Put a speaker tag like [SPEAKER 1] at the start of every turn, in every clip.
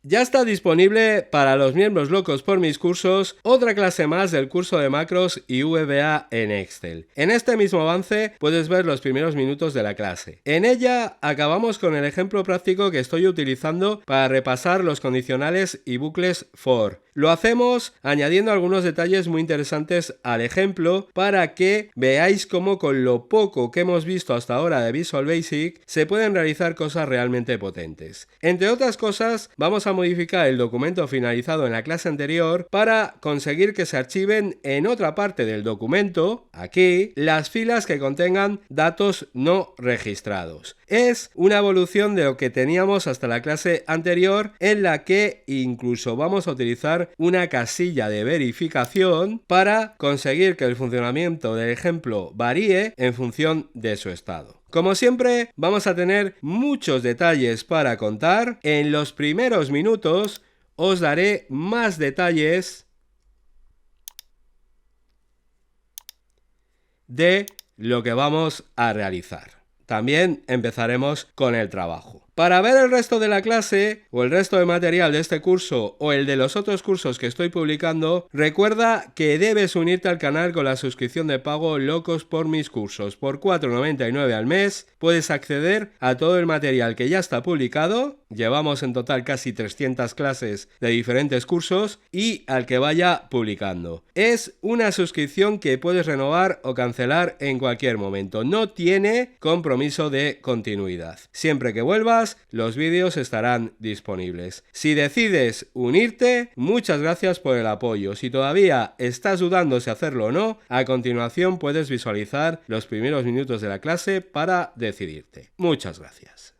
[SPEAKER 1] Ya está disponible para los miembros locos por mis cursos otra clase más del curso de macros y VBA en Excel. En este mismo avance puedes ver los primeros minutos de la clase. En ella acabamos con el ejemplo práctico que estoy utilizando para repasar los condicionales y bucles for. Lo hacemos añadiendo algunos detalles muy interesantes al ejemplo para que veáis cómo con lo poco que hemos visto hasta ahora de Visual Basic se pueden realizar cosas realmente potentes. Entre otras cosas, vamos a modificar el documento finalizado en la clase anterior para conseguir que se archiven en otra parte del documento, aquí, las filas que contengan datos no registrados. Es una evolución de lo que teníamos hasta la clase anterior, en la que incluso vamos a utilizar una casilla de verificación para conseguir que el funcionamiento del ejemplo varíe en función de su estado. Como siempre, vamos a tener muchos detalles para contar. En los primeros minutos os daré más detalles de lo que vamos a realizar. También empezaremos con el trabajo. Para ver el resto de la clase o el resto de material de este curso o el de los otros cursos que estoy publicando, recuerda que debes unirte al canal con la suscripción de pago Locos por mis cursos. Por 4,99 al mes puedes acceder a todo el material que ya está publicado. Llevamos en total casi 300 clases de diferentes cursos y al que vaya publicando. Es una suscripción que puedes renovar o cancelar en cualquier momento. No tiene compromiso de continuidad. Siempre que vuelvas, los vídeos estarán disponibles. Si decides unirte, muchas gracias por el apoyo. Si todavía estás dudando si hacerlo o no, a continuación puedes visualizar los primeros minutos de la clase para decidirte. Muchas gracias.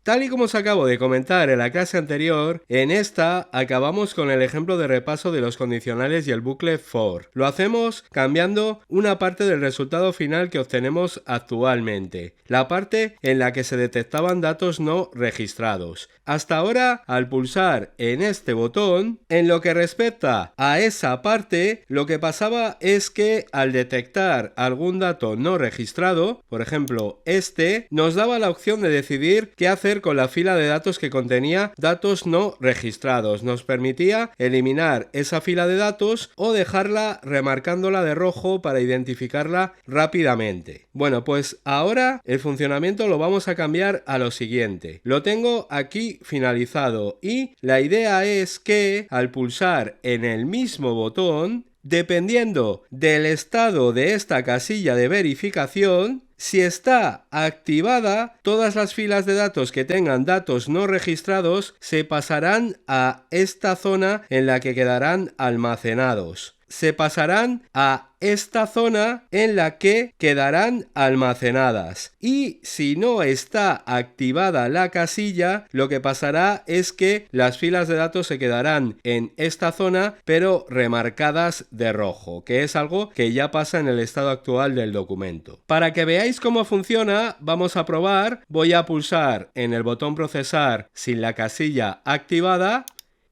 [SPEAKER 1] Tal y como os acabo de comentar en la clase anterior, en esta acabamos con el ejemplo de repaso de los condicionales y el bucle for. Lo hacemos cambiando una parte del resultado final que obtenemos actualmente, la parte en la que se detectaban datos no registrados. Hasta ahora, al pulsar en este botón, en lo que respecta a esa parte, lo que pasaba es que al detectar algún dato no registrado, por ejemplo este, nos daba la opción de decidir qué hacer con la fila de datos que contenía datos no registrados. Nos permitía eliminar esa fila de datos o dejarla remarcándola de rojo para identificarla rápidamente. Bueno, pues ahora el funcionamiento lo vamos a cambiar a lo siguiente. Lo tengo aquí finalizado y la idea es que al pulsar en el mismo botón, dependiendo del estado de esta casilla de verificación, si está activada, todas las filas de datos que tengan datos no registrados se pasarán a esta zona en la que quedarán almacenados. Se pasarán a esta zona en la que quedarán almacenadas. Y si no está activada la casilla, lo que pasará es que las filas de datos se quedarán en esta zona, pero remarcadas de rojo, que es algo que ya pasa en el estado actual del documento. Para que veáis cómo funciona, vamos a probar. Voy a pulsar en el botón procesar sin la casilla activada.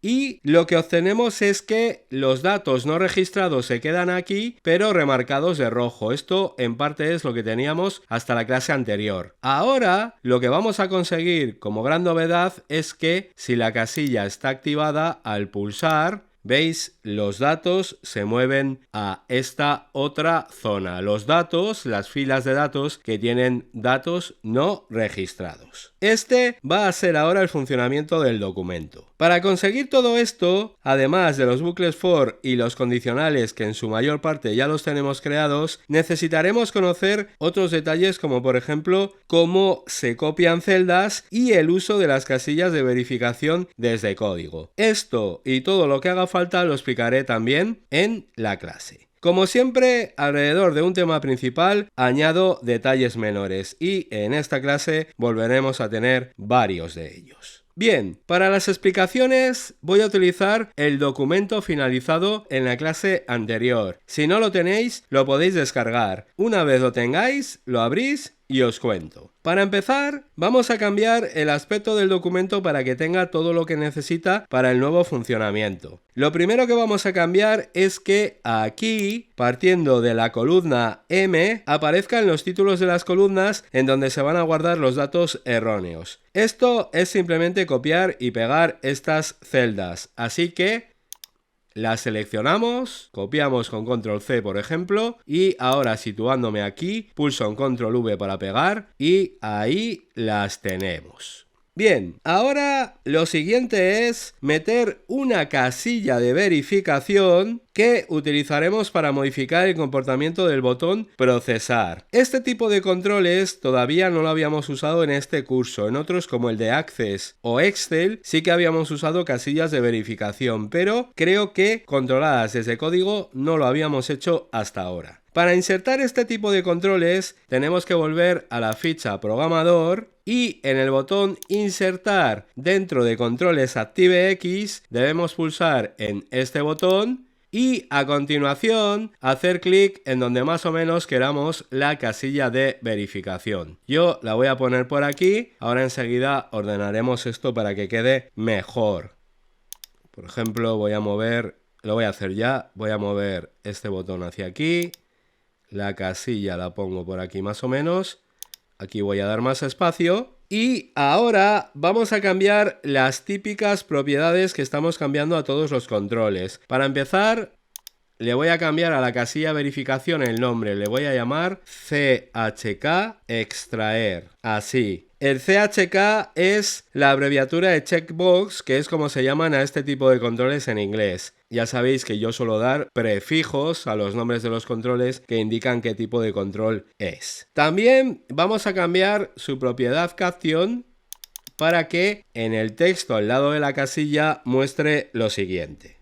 [SPEAKER 1] Y lo que obtenemos es que los datos no registrados se quedan aquí, pero remarcados de rojo. Esto en parte es lo que teníamos hasta la clase anterior. Ahora lo que vamos a conseguir como gran novedad es que si la casilla está activada, al pulsar, ¿veis? Los datos se mueven a esta otra zona. Los datos, las filas de datos que tienen datos no registrados. Este va a ser ahora el funcionamiento del documento. Para conseguir todo esto, además de los bucles for y los condicionales que en su mayor parte ya los tenemos creados, necesitaremos conocer otros detalles como por ejemplo cómo se copian celdas y el uso de las casillas de verificación desde código. Esto y todo lo que haga falta lo explicaré también en la clase. Como siempre, alrededor de un tema principal añado detalles menores y en esta clase volveremos a tener varios de ellos. Bien, para las explicaciones voy a utilizar el documento finalizado en la clase anterior. Si no lo tenéis, lo podéis descargar. Una vez lo tengáis, lo abrís y os cuento. Para empezar, vamos a cambiar el aspecto del documento para que tenga todo lo que necesita para el nuevo funcionamiento. Lo primero que vamos a cambiar es que aquí, partiendo de la columna M, aparezcan los títulos de las columnas en donde se van a guardar los datos erróneos. Esto es simplemente copiar y pegar estas celdas, así que las seleccionamos, copiamos con control C por ejemplo, y ahora situándome aquí, pulso en control V para pegar y ahí las tenemos. Bien, ahora lo siguiente es meter una casilla de verificación que utilizaremos para modificar el comportamiento del botón procesar. Este tipo de controles todavía no lo habíamos usado en este curso. En otros como el de Access o Excel sí que habíamos usado casillas de verificación, pero creo que controladas desde código no lo habíamos hecho hasta ahora. Para insertar este tipo de controles tenemos que volver a la ficha programador y en el botón insertar dentro de controles ActiveX debemos pulsar en este botón y a continuación hacer clic en donde más o menos queramos la casilla de verificación. Yo la voy a poner por aquí, ahora enseguida ordenaremos esto para que quede mejor. Por ejemplo, voy a mover este botón hacia aquí. La casilla la pongo por aquí más o menos. Aquí voy a dar más espacio. Y ahora vamos a cambiar las típicas propiedades que estamos cambiando a todos los controles. Para empezar, le voy a cambiar a la casilla verificación el nombre. Le voy a llamar CHK extraer. Así. El CHK es la abreviatura de checkbox, que es como se llaman a este tipo de controles en inglés. Ya sabéis que yo suelo dar prefijos a los nombres de los controles que indican qué tipo de control es. También vamos a cambiar su propiedad caption para que en el texto al lado de la casilla muestre lo siguiente.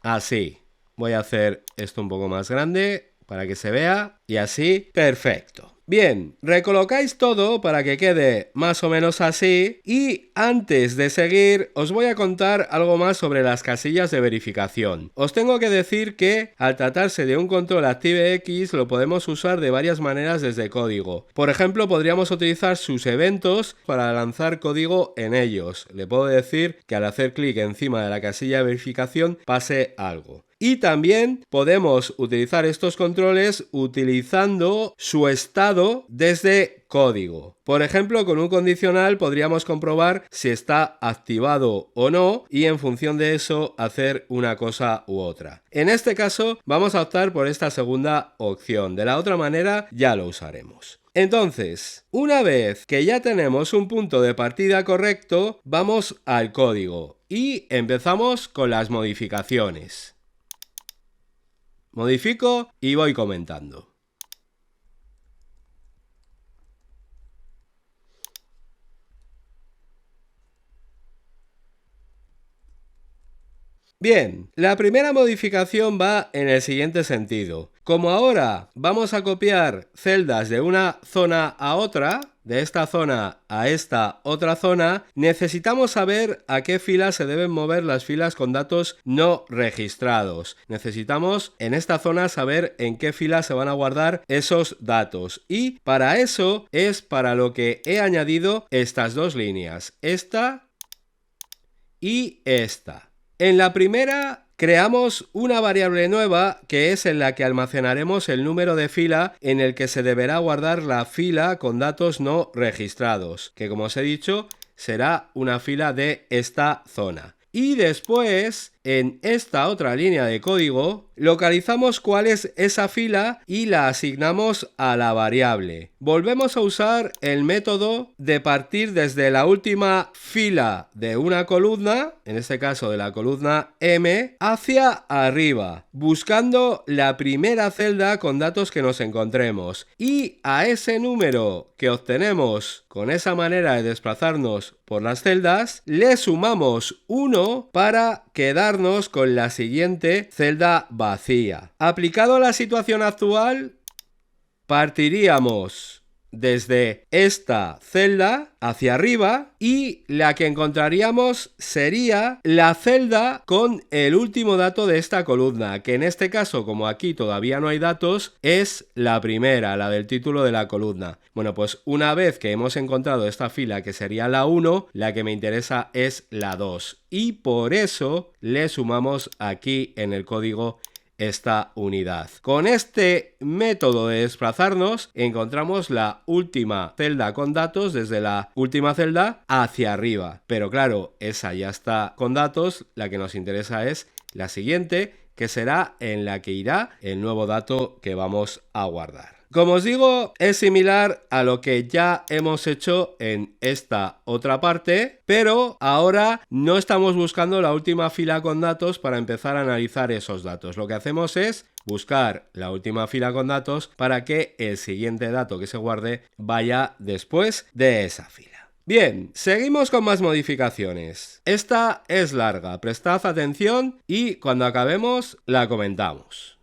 [SPEAKER 1] Así. Voy a hacer esto un poco más grande para que se vea y así, perfecto. Bien, recolocáis todo para que quede más o menos así y antes de seguir os voy a contar algo más sobre las casillas de verificación. Os tengo que decir que al tratarse de un control ActiveX lo podemos usar de varias maneras desde código. Por ejemplo, podríamos utilizar sus eventos para lanzar código en ellos. Le puedo decir que al hacer clic encima de la casilla de verificación pase algo. Y también podemos utilizar estos controles utilizando su estado desde código. Por ejemplo, con un condicional podríamos comprobar si está activado o no y en función de eso hacer una cosa u otra. En este caso vamos a optar por esta segunda opción. De la otra manera ya lo usaremos. Entonces, una vez que ya tenemos un punto de partida correcto, vamos al código y empezamos con las modificaciones. Modifico y voy comentando. Bien, la primera modificación va en el siguiente sentido. Como ahora vamos a copiar celdas de una zona a otra, de esta zona a esta otra zona, necesitamos saber a qué fila se deben mover las filas con datos no registrados. Necesitamos en esta zona saber en qué fila se van a guardar esos datos. Y para eso es para lo que he añadido estas dos líneas, esta y esta. En la primera creamos una variable nueva que es en la que almacenaremos el número de fila en el que se deberá guardar la fila con datos no registrados, que como os he dicho será una fila de esta zona. Y después, en esta otra línea de código, localizamos cuál es esa fila y la asignamos a la variable. Volvemos a usar el método de partir desde la última fila de una columna, en este caso de la columna M, hacia arriba, buscando la primera celda con datos que nos encontremos. Y a ese número que obtenemos con esa manera de desplazarnos por las celdas, le sumamos 1 para quedarnos con la siguiente celda vacía. Aplicado a la situación actual, partiríamos desde esta celda hacia arriba y la que encontraríamos sería la celda con el último dato de esta columna, que en este caso, como aquí todavía no hay datos, es la primera, la del título de la columna. Bueno, pues una vez que hemos encontrado esta fila que sería la 1, la que me interesa es la 2 y por eso le sumamos aquí en el código esta unidad. Con este método de desplazarnos encontramos la última celda con datos desde la última celda hacia arriba, pero claro, esa ya está con datos, la que nos interesa es la siguiente, que será en la que irá el nuevo dato que vamos a guardar. Como os digo, es similar a lo que ya hemos hecho en esta otra parte, pero ahora no estamos buscando la última fila con datos para empezar a analizar esos datos. Lo que hacemos es buscar la última fila con datos para que el siguiente dato que se guarde vaya después de esa fila. Bien, seguimos con más modificaciones. Esta es larga, prestad atención y cuando acabemos la comentamos.